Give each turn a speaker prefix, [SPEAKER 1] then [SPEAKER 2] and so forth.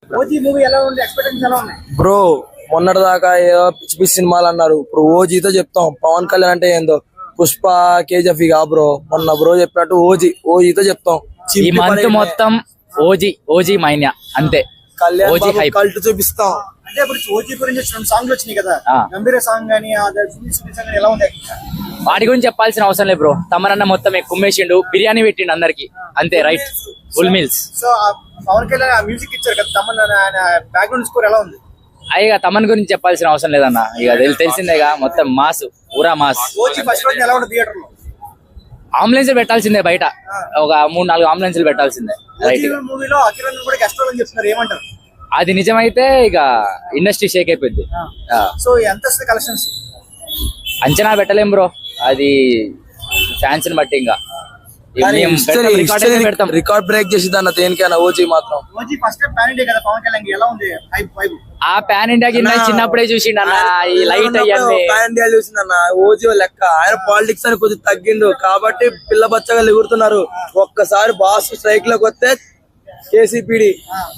[SPEAKER 1] OG movie ఎలా ఉంది? Expectations ఎలా ఉన్నాయి?
[SPEAKER 2] బ్రో మొన్నటి దాకా ఏదో పిచ్చి పిచ్చి సినిమాలు అన్నారు. ఇప్పుడు ఓజీతో చెప్తాం. పవన్ కళ్యాణ్ అంటే ఏందో, పుష్ప, కేజీఎఫ్ గా బ్రో. మొన్న బ్రో చెప్పినట్టు ఓజీతో చెప్తాం.
[SPEAKER 3] ఈ మంత్ మొత్తం ఓజీ మైన్యా అంతే.
[SPEAKER 2] కళ్యాణ్
[SPEAKER 3] ఓజీ హైప్
[SPEAKER 2] కల్ట్ చూపిస్తాం.
[SPEAKER 1] అంటే ఇప్పుడు ఓజీ గురించి 2 సాంగ్లు వచ్చినాయి కదా, గంభీర సాంగ్ గానీ సాంగ్ ఎలా ఉంది?
[SPEAKER 3] వాటి గురించి చెప్పాల్సిన అవసరం లేదు బ్రో. తమరన్న మొత్తం కుమ్మేసిండు, బిర్యానీ పెట్టిండు అందరికి అంతే. Right, full meals.
[SPEAKER 1] So Pavan Kalyan music ఇచ్చారు కదా, తమన్ ఆయన బ్యాక్గ్రౌండ్ స్కోర్ ఎలా ఉంది?
[SPEAKER 3] అయ్యా తమన్ గురించి చెప్పాల్సిన అవసరం లేదన్న, ఇక తెలిసిందేగా. మొత్తం మాస్, పూరా మాస్.
[SPEAKER 1] ఓజీ ఫస్ట్ రోజు ఎలా ఉంది థియేటర్ లో?
[SPEAKER 3] అంబులెన్స్ పెట్టాల్సిందే, బయట ఒక 3-4 అంబులెన్స్లు పెట్టాల్సిందే. రైట్.
[SPEAKER 1] మూవీలో అఖిల్ కూడా గెస్ట్ రోల్ అని చెప్తున్నారు, ఏమంటారు?
[SPEAKER 3] అది నిజమైతే ఇక ఇండస్ట్రీ షేక్ అయిపోయింది.
[SPEAKER 1] సో ఎంత వస్తుంది కలెక్షన్స్?
[SPEAKER 3] అంచనా పెట్టలేం బ్రో, అది ఫ్యాన్స్ ని బట్టి. ఇంకా
[SPEAKER 2] రికార్డ్ బ్రేక్ చేసింది అన్న దేనికైనా ఓజీ మాత్రం.
[SPEAKER 1] OG first time pan India కదా, పవన్ కళ్యాణ్ ఎలా ఉంది వైబ్?
[SPEAKER 3] ఆ పాన్ ఇండియా కింద చిన్నప్పుడే చూసిండు అన్న ఈ లైట్ అయ్యాన్ని.
[SPEAKER 2] పాన్ ఇండియా చూసిందన్న ఓజీ లెక్క. ఆయన పాలిటిక్స్ అని కొద్దిగా తగ్గిండు కాబట్టి పిల్ల బచ్చగా ఎగురుతున్నారు. ఒక్కసారి బాస్ స్ట్రైక్ లోకి వస్తే కేసీపీడి